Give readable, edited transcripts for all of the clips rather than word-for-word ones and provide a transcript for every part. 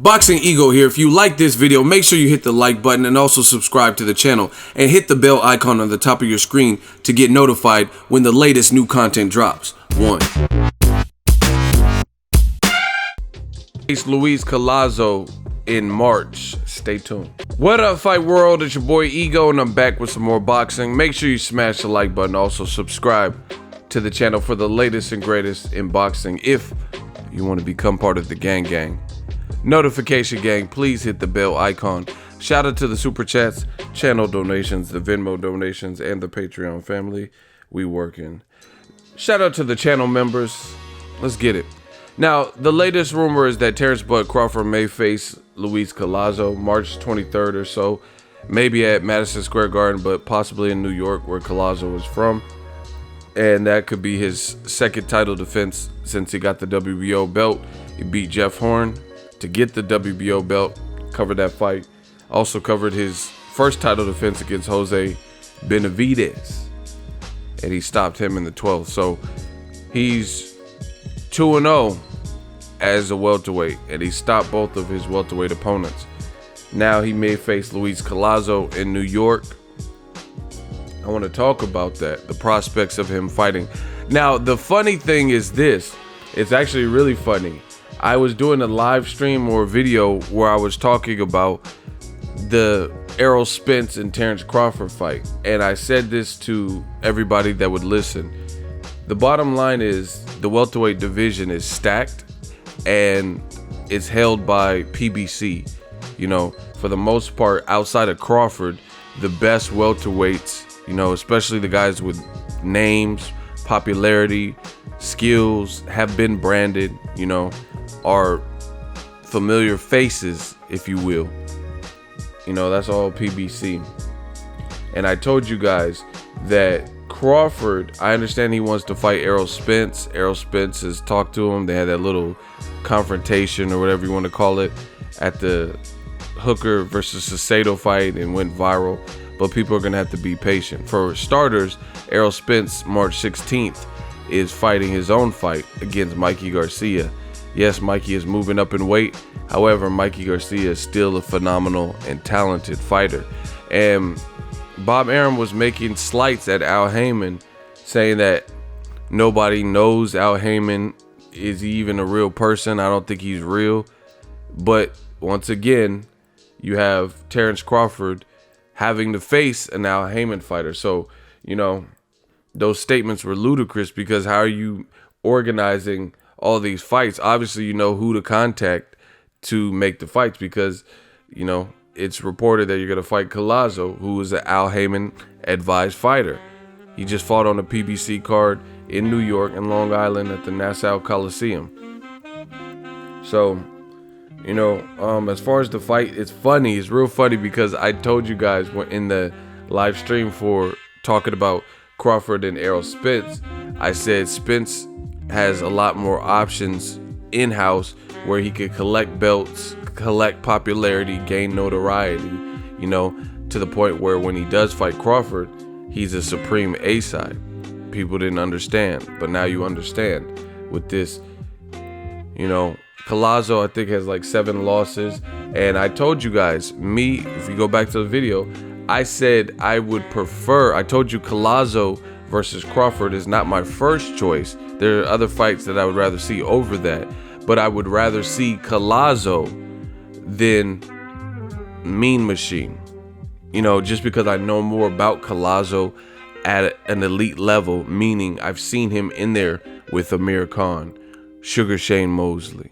Boxingego here. If you like this video, make sure you hit the like button and also subscribe to the channel and hit the bell icon on the top of your screen to get notified when the latest new content drops. Luis Collazo in March. Stay tuned. What up, fight world? It's your boy Ego, and I'm back with some more boxing. Make sure you smash the like button. Also subscribe to the channel for the latest and greatest in boxing. If you want to become part of the gang, notification gang, please hit the bell icon. Shout out to the super chats, channel donations, the Venmo donations, and the Patreon family. We working. Shout out to the channel members. Let's get it. Now, the latest rumor is that Terence Crawford may face Luis Collazo March 23rd or so, maybe at Madison Square Garden, but possibly in New York, where Collazo is from. And that could be his second title defense since he got the WBO belt. He beat Jeff Horn to get the WBO belt, covered that fight. Also covered his first title defense against Jose Benavidez, and he stopped him in the 12th. So he's 2-0 as a welterweight, and he stopped both of his welterweight opponents. Now he may face Luis Collazo in New York. I want to talk about that, the prospects of him fighting. Now, the funny thing is this. It's actually really funny. I was doing a live stream or video where I was talking about the Errol Spence and Terence Crawford fight, and I said this to everybody that would listen. The bottom line is the welterweight division is stacked, and it's held by PBC. You know, for the most part, outside of Crawford, the best welterweights, you know, especially the guys with names, popularity, skills, have been branded, you know, are familiar faces, if you will. You know, that's all PBC. And I told you guys that Crawford, I understand he wants to fight Errol Spence. Errol Spence has talked to him. They had that little confrontation or whatever you want to call it at the Hooker versus Caicedo fight and went viral. But people are going to have to be patient. For starters, Errol Spence, March 16th, is fighting his own fight against Mikey Garcia. Yes, Mikey is moving up in weight. However, Mikey Garcia is still a phenomenal and talented fighter. And Bob Arum was making slights at Al Haymon, saying that nobody knows Al Haymon. Is he even a real person? I don't think he's real. But once again, you have Terence Crawford having to face an Al Haymon fighter. So, you know, those statements were ludicrous, because how are you organizing all these fights? Obviously, you know who to contact to make the fights, because, you know, it's reported that you're going to fight Collazo, who is an Al Haymon advised fighter. He just fought on a PBC card in New York and Long Island at the Nassau Coliseum. So, you know, as far as the fight, it's funny. It's real funny, because I told you guys in the live stream for talking about Crawford and Errol Spence, I said Spence has a lot more options in-house where he could collect belts, collect popularity, gain notoriety, you know, to the point where when he does fight Crawford, he's a supreme A-side. People didn't understand, but now you understand with this. You know, Collazo, I think, has like 7 losses, and I told you guys, if you go back to the video, I said I would prefer, I told you Collazo versus Crawford is not my first choice. There are other fights that I would rather see over that, but I would rather see Collazo than Mean Machine. You know, just because I know more about Collazo at an elite level, meaning I've seen him in there with Amir Khan, Sugar Shane Mosley.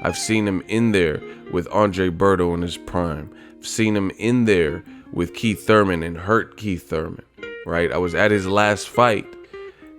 I've seen him in there with Andre Berto in his prime. I've seen him in there with Keith Thurman and hurt Keith Thurman, right? I was at his last fight,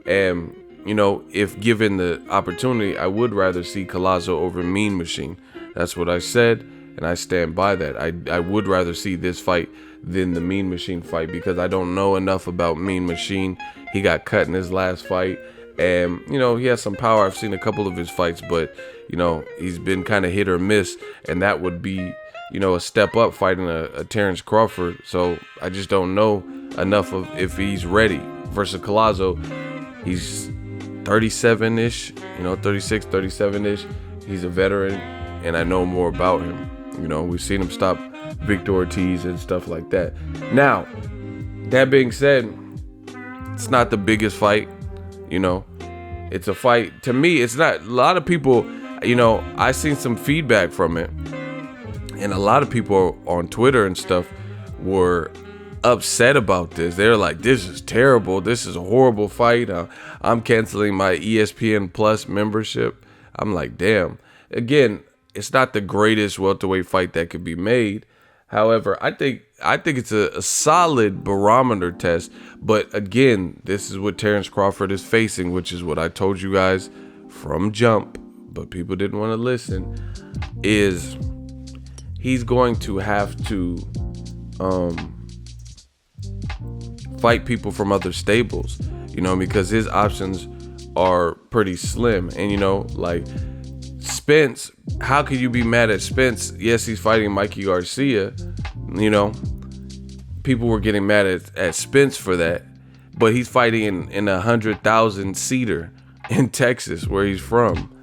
and, you know, if given the opportunity, I would rather see Collazo over Mean Machine. That's what I said, and I stand by that. I would rather see this fight than the Mean Machine fight, because I don't know enough about Mean Machine. He got cut in his last fight, and, you know, he has some power. I've seen a couple of his fights, but, you know, he's been kind of hit or miss, and that would be, you know, a step up fighting a Terence Crawford. So I just don't know enough of if he's ready. Versus Collazo, he's 37-ish, you know, 36, 37-ish. He's a veteran, and I know more about him. You know, we've seen him stop Victor Ortiz and stuff like that. Now, that being said, it's not the biggest fight. You know, it's a fight. To me, it's not. A lot of people, you know, I seen some feedback from it, and a lot of people on Twitter and stuff were upset about this. They're like, this is terrible. This is a horrible fight. I'm canceling my ESPN Plus membership. I'm like, damn. Again, it's not the greatest welterweight fight that could be made. However, I think it's a solid barometer test. But again, this is what Terence Crawford is facing, which is what I told you guys from jump, but people didn't want to listen, is he's going to have to fight people from other stables, you know, because his options are pretty slim. And, you know, like Spence, how could you be mad at Spence? Yes, he's fighting Mikey Garcia. You know, people were getting mad at Spence for that, but he's fighting in 100,000 seater in Texas, where he's from,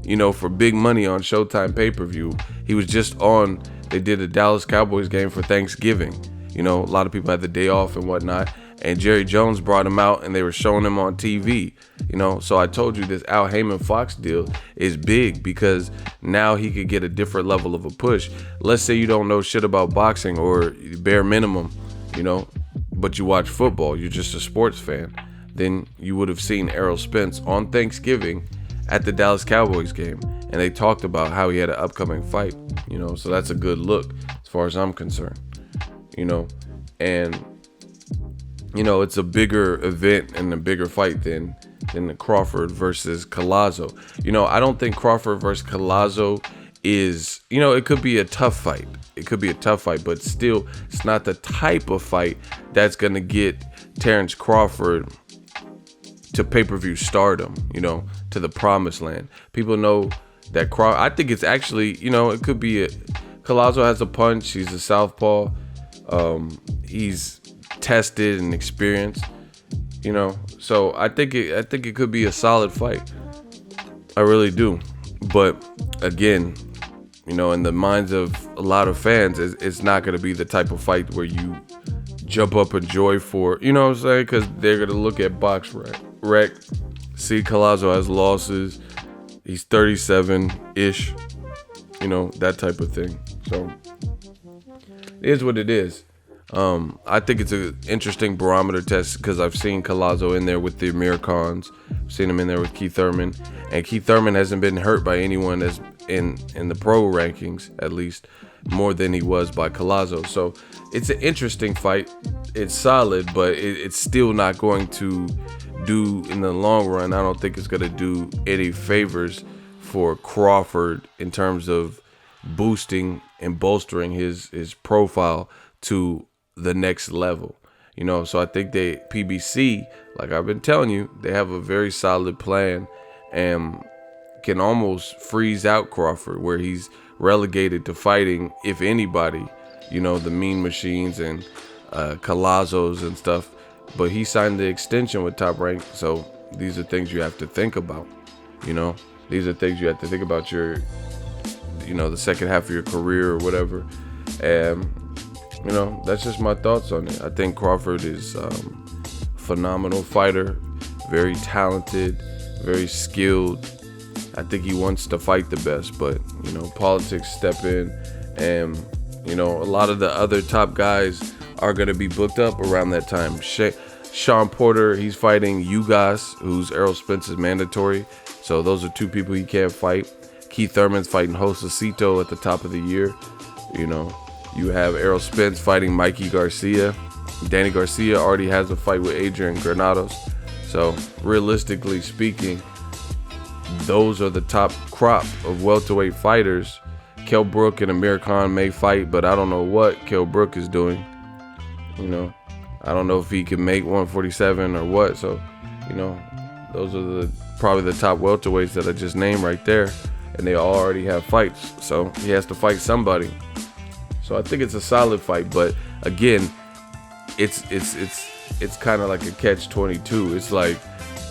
you know, for big money on Showtime pay-per-view. He was just on, they did a Dallas Cowboys game for Thanksgiving. You know, a lot of people had the day off and whatnot, and Jerry Jones brought him out and they were showing him on TV, you know. So I told you this Al Heyman Fox deal is big because now he could get a different level of a push. Let's say you don't know shit about boxing, or bare minimum, you know, but you watch football, you're just a sports fan. Then you would have seen Errol Spence on Thanksgiving at the Dallas Cowboys game, and they talked about how he had an upcoming fight, you know. So that's a good look as far as I'm concerned, you know. And you know, it's a bigger event and a bigger fight than the Crawford versus Collazo. You know, I don't think Crawford versus Collazo is, you know, it could be a tough fight. It could be a tough fight, but still, it's not the type of fight that's going to get Terence Crawford to pay-per-view stardom, you know, to the promised land. People know that Crawford, I think it's actually, you know, it could be Collazo has a punch. He's a southpaw. He's tested and experienced, you know, so I think it could be a solid fight. I really do. But again, you know, in the minds of a lot of fans, it's not going to be the type of fight where you jump up and joy for, you know what I'm saying? Because they're going to look at box rec, see Collazo has losses, he's 37-ish, you know, that type of thing. So it is what it is. I think it's an interesting barometer test because I've seen Collazo in there with the Amir Khans. I've seen him in there with Keith Thurman, and Keith Thurman hasn't been hurt by anyone as in the pro rankings, at least more than he was by Collazo. So it's an interesting fight. It's solid, but it's still not going to do in the long run. I don't think it's going to do any favors for Crawford in terms of boosting and bolstering his profile to the next level, you know. So I think PBC, like I've been telling you, they have a very solid plan and can almost freeze out Crawford, where he's relegated to fighting, if anybody, you know, the Mean Machines and Collazos and stuff. But he signed the extension with Top Rank, so these are things you have to think about, you know. These are things you have to think about your, you know, the second half of your career or whatever. And you know, that's just my thoughts on it. I think Crawford is a phenomenal fighter, very talented, very skilled. I think he wants to fight the best, but, you know, politics step in, and, you know, a lot of the other top guys are going to be booked up around that time. Sean Porter, he's fighting 𝘽𝙍𝙀, who's Errol Spence's mandatory. So those are two people he can't fight. Keith Thurman's fighting Josecito at the top of the year, you know. You have Errol Spence fighting Mikey Garcia. Danny Garcia already has a fight with Adrian Granados. So realistically speaking, those are the top crop of welterweight fighters. Kell Brook and Amir Khan may fight, but I don't know what Kell Brook is doing. You know, I don't know if he can make 147 or what. So, you know, those are probably the top welterweights that I just named right there, and they all already have fights. So he has to fight somebody. So I think it's a solid fight, but again, it's kind of like a catch-22. It's like,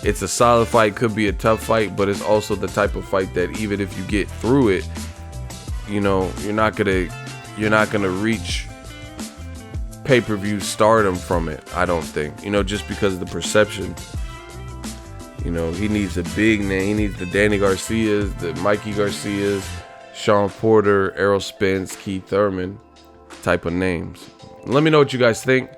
it's a solid fight, could be a tough fight, but it's also the type of fight that even if you get through it, you know, you're not gonna reach pay-per-view stardom from it, I don't think. You know, just because of the perception. You know, he needs a big name. He needs the Danny Garcias, the Mikey Garcias, Sean Porter, Errol Spence, Keith Thurman type of names. Let me know what you guys think.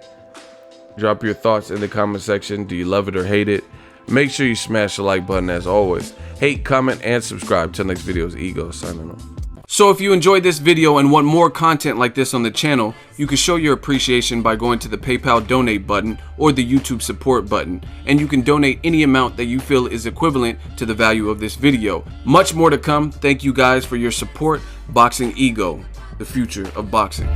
Drop your thoughts in the comment section. Do you love it or hate it? Make sure you smash the like button as always. Hate, comment, and subscribe. Till next video is Ego signing off. So if you enjoyed this video and want more content like this on the channel, you can show your appreciation by going to the PayPal donate button or the YouTube support button, and you can donate any amount that you feel is equivalent to the value of this video. Much more to come. Thank you guys for your support. Boxingego, the future of boxing.